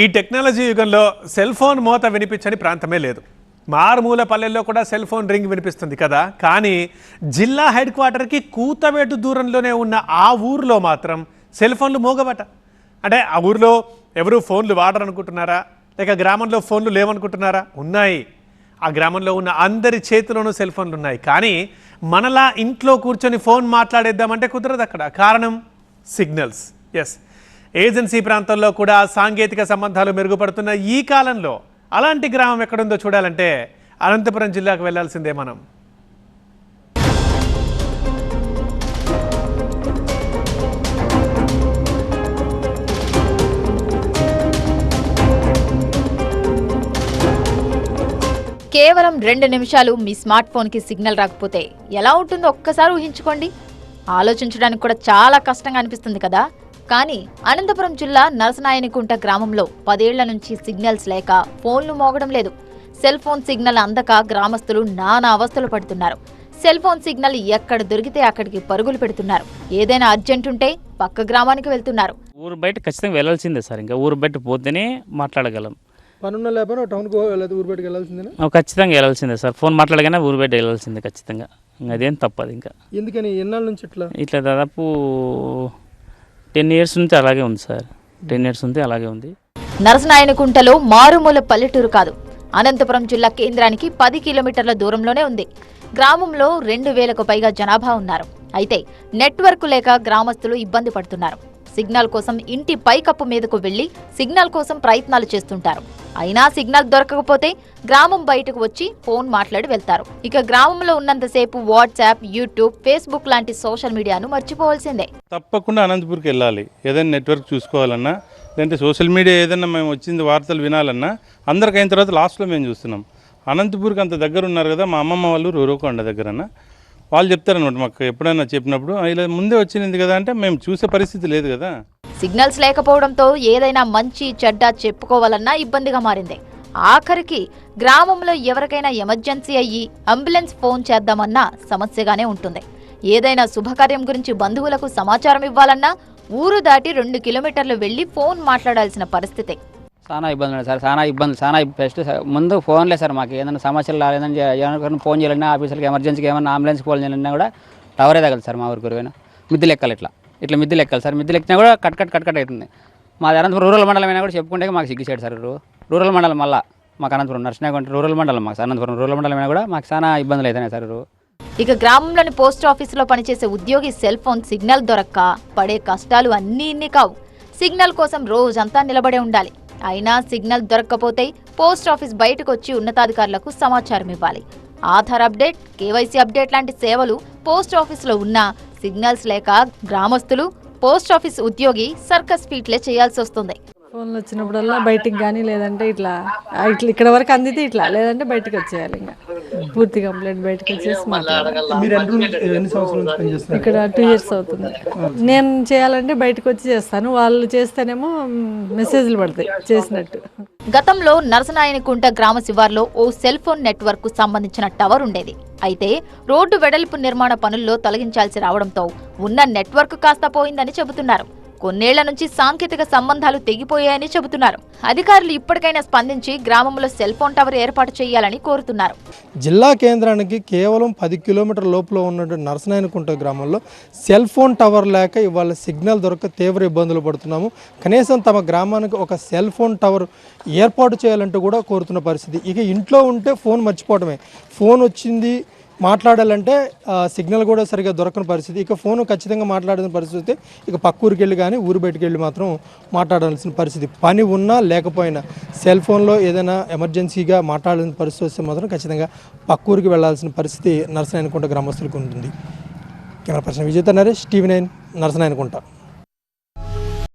ఈ టెక్నాలజీ యుగంలో cell phone మోత వినిపించని ప్రాంతమే లేదు. మారుమూల పల్లెల్లో కూడా సెల్ ఫోన్ రింగ్ వినిపిస్తుంది కదా. కానీ జిల్లా హెడ్ క్వార్టర్కి కూతవేటు దూరంలోనే ఉన్న ఆ ఊరిలో మాత్రం సెల్ ఫోన్లు మోగబట. అంటే ఆ ఊరిలో ఎవరు ఫోన్లు వాడరనుకుంటున్నారా, లేక గ్రామంలో ఫోన్లు లేవనుకుంటున్నారా? ఉన్నాయి. ఆ గ్రామంలో ఉన్న అందరి చేతిలోనూ సెల్ ఫోన్లు ఉన్నాయి. కానీ మనలా ఇంట్లో కూర్చొని ఫోన్ మాట్లాడేద్దామంటే కుదరదు. అక్కడ కారణం సిగ్నల్స్. ఎస్, ఏజెన్సీ ప్రాంతాల్లో కూడా సాంకేతిక సంబంధాలు మెరుగుపడుతున్న ఈ కాలంలో అలాంటి గ్రామం ఎక్కడుందో చూడాలంటే అనంతపురం జిల్లాకు వెళ్లాల్సిందే మనం. కేవలం 2 నిమిషాలు మీ స్మార్ట్ ఫోన్కి సిగ్నల్ రాకపోతే ఎలా ఉంటుందో ఒక్కసారి ఊహించుకోండి. ఆలోచించడానికి కూడా చాలా కష్టంగా అనిపిస్తుంది కదా. కానీ అనంతపురం జిల్లా నరసనాయనికుంట గ్రామంలో 10 ఏళ్ల నుంచి సిగ్నల్స్ లేక ఫోన్లు మోగడం లేదు. సెల్ ఫోన్ సిగ్నల్ అందక గ్రామస్తులు నానా అవస్థలు పడుతున్నారు. సెల్ ఫోన్ సిగ్నల్ ఎక్కడ దొరికితే అక్కడికి పరుగులు పెడుతున్నారు. ఏదైనా అర్జెంట్ ఉంటే పక్క గ్రామానికి వెళ్తున్నారు. ఊరు బయట ఖచ్చితంగా వెళ్ళాల్సిందే సార్. ఇంకా ఊరు బయట పోతేనే మాట్లాడగలం. పనున్న లేకపోయినా టౌన్కి ఊరు బయటకు వెళ్ళాల్సిందే. ఖచ్చితంగా వెళ్ళాల్సిందే సార్. ఫోన్ మాట్లాడగానే ఊరు బయట వెళ్ళాల్సిందే ఖచ్చితంగా. అదేం తప్పదు. ఇంకా ఎందుకని ఎన్నాళ్ళ నుంచి ఇట్లా దాదాపు 10 years నుంచి అలాగే ఉంది సార్. 10 years నుంచి అలాగే ఉంది. నరసనాయనికుంటలో మారుమూల పల్లెటూరు కాదు, అనంతపురం జిల్లా కేంద్రానికి 10 కిలోమీటర్ల దూరంలోనే ఉంది. గ్రామంలో 2000కు పైగా జనాభా ఉన్నారు. అయితే నెట్వర్క్ లేక గ్రామస్తులు ఇబ్బంది పడుతున్నారు. సిగ్నల్ కోసం ఇంటి పైకప్పు మీదకు వెళ్లి సిగ్నల్ కోసం ప్రయత్నాలు చేస్తుంటారు. అయినా సిగ్నల్ దొరకకపోతే గ్రామం బయటకు వచ్చి ఫోన్ మాట్లాడి వెళ్తారు. ఇక గ్రామంలో ఉన్నంతసేపు వాట్సాప్, యూట్యూబ్, ఫేస్బుక్ లాంటి సోషల్ మీడియాను మర్చిపోవాల్సిందే. తప్పకుండా అనంతపూర్కి వెళ్ళాలి. ఏదైనా నెట్వర్క్ చూసుకోవాలన్నా, లేదంటే సోషల్ మీడియా ఏదైనా మేము వచ్చింది వార్తలు వినాలన్నా అందరికి అయిన తర్వాత లాస్ట్లో మేము చూస్తున్నాం. అనంతపూర్కి అంత దగ్గర ఉన్నారు కదా, మా అమ్మమ్మ వాళ్ళు రూరకొండ దగ్గరన్నా వాళ్ళు చెప్తారనమాట. మాకు ఎప్పుడైనా చెప్పినప్పుడు ఇలా ముందే వచ్చింది కదా అంటే మేము చూసే పరిస్థితి లేదు కదా. సిగ్నల్స్ లేకపోవడంతో ఏదైనా మంచి చెడ్డ చెప్పుకోవాలన్నా ఇబ్బందిగా మారింది. ఆఖరికి గ్రామంలో ఎవరికైనా ఎమర్జెన్సీ అయ్యి అంబులెన్స్ ఫోన్ చేద్దామన్నా సమస్యగానే ఉంటుంది. ఏదైనా శుభకార్యం గురించి బంధువులకు సమాచారం ఇవ్వాలన్నా ఊరు దాటి 2 కిలోమీటర్లు వెళ్లి ఫోన్ మాట్లాడాల్సిన పరిస్థితి. చాలా ఇబ్బందులు సార్. చాలా బెస్ట్ ముందు ఫోన్లే సార్. మాకు ఏదైనా సమస్యలు రాలేదని ఎవరికైనా ఫోన్ చేయాలన్నా, ఆఫీసులకి ఎమర్జెన్సీకి ఏమైనా అంబులెన్స్ ఫోన్ చేయాలన్నా కూడా టవరే తగలదు సార్. మా ఊరికి పోయినా మిద్దెలు ఎక్కాలి. ఇట్లా మిద్దెలు ఎక్కాలి సార్. మిద్దెలు ఎక్కినా కూడా కట్ అవుతుంది. మా అనంతపురం రూరల్ మండలం అయినా కూడా చెప్పుకుంటే మాకు సిగ్గుచేడు సార్. రూరల్ మండలం మళ్ళీ మాకు అనంతపురం నర్సనాయనికుంట రూరల్ మండలం. మాకు అనంతపురం రూరల్ మండలం అయినా కూడా మాకు చాలా ఇబ్బందులు అవుతున్నాయి సార్. ఇక గ్రామంలోని పోస్ట్ ఆఫీసులో పనిచేసే ఉద్యోగి సెల్ ఫోన్ సిగ్నల్ దొరక్క పడే కష్టాలు ఇన్ని కావు. సిగ్నల్ కోసం రోజంతా నిలబడే ఉండాలి. అయినా సిగ్నల్ దొరక్కపోతే పోస్ట్ ఆఫీస్ బయటకు వచ్చి ఉన్నతాధికారులకు సమాచారం ఇవ్వాలి. ఆధార్ అప్డేట్, కేవైసీ అప్డేట్ లాంటి సేవలు పోస్ట్ ఆఫీసులో ఉన్నా సిగ్నల్స్ లేక గ్రామస్తులు, పోస్ట్ ఆఫీస్ ఉద్యోగి సర్కస్ ఫీట్లే చేయాల్సి వస్తుంది. ఫోన్లు వచ్చినప్పుడల్లా బయటికి కానీ లేదంటే ఇట్లా ఇక్కడ వరకు అందితే ఇట్లా, లేదంటే బయటకు వచ్చేయాలి. ఇంకా పూర్తి కంప్లైంట్ బయటకు వచ్చేసి ఇక్కడ 2 years అవుతుంది. నేను చేయాలంటే బయటకు వచ్చి చేస్తాను. వాళ్ళు చేస్తేనేమో మెసేజ్లు పడతాయి చేసినట్టు. గతంలో నరసనాయనికుంట గ్రామ శివార్లో ఓ సెల్ ఫోన్ నెట్వర్క్ కు సంబంధించిన టవర్ ఉండేది. అయితే రోడ్డు వెడల్పు నిర్మాణ పనుల్లో తొలగించాల్సి రావడంతో ఉన్న నెట్వర్క్ కాస్త పోయిందని చెబుతున్నారు. కొన్నేళ్ల నుంచి సాంకేతిక సంబంధాలు తెగిపోయాయని చెబుతున్నారు. అధికారులు ఇప్పటికైనా స్పందించి గ్రామంలో సెల్ ఫోన్ టవర్ ఏర్పాటు చేయాలని కోరుతున్నారు. జిల్లా కేంద్రానికి కేవలం 10 కిలోమీటర్ల లోపల ఉన్నటువంటి నరసనాయనికుంట గ్రామంలో సెల్ ఫోన్ టవర్ లేక ఇవాళ సిగ్నల్ దొరక తీవ్ర ఇబ్బందులు పడుతున్నాము. కనీసం తమ గ్రామానికి ఒక సెల్ ఫోన్ టవర్ ఏర్పాటు చేయాలంటూ కూడా కోరుతున్న పరిస్థితి. ఇక ఇంట్లో ఉంటే ఫోన్ మర్చిపోవడమే. ఫోన్ వచ్చింది మాట్లాడాలంటే సిగ్నల్ కూడా సరిగా దొరకని పరిస్థితి. ఇక ఫోన్ ఖచ్చితంగా మాట్లాడిన పరిస్థితి ఇక పక్క ఊరికి వెళ్ళి కానీ ఊరు బయటికి వెళ్ళి మాత్రం మాట్లాడాల్సిన పరిస్థితి. పని ఉన్నా లేకపోయినా సెల్ ఫోన్లో ఏదైనా ఎమర్జెన్సీగా మాట్లాడాల్సిన పరిస్థితి వస్తే మాత్రం ఖచ్చితంగా పక్క ఊరికి వెళ్లాల్సిన పరిస్థితి నరసనాయనికుంట గ్రామస్తులకు ఉంటుంది. కెమెరా పర్సన్ విజేత నరేష్, TV9 నరసనాయనికుంట.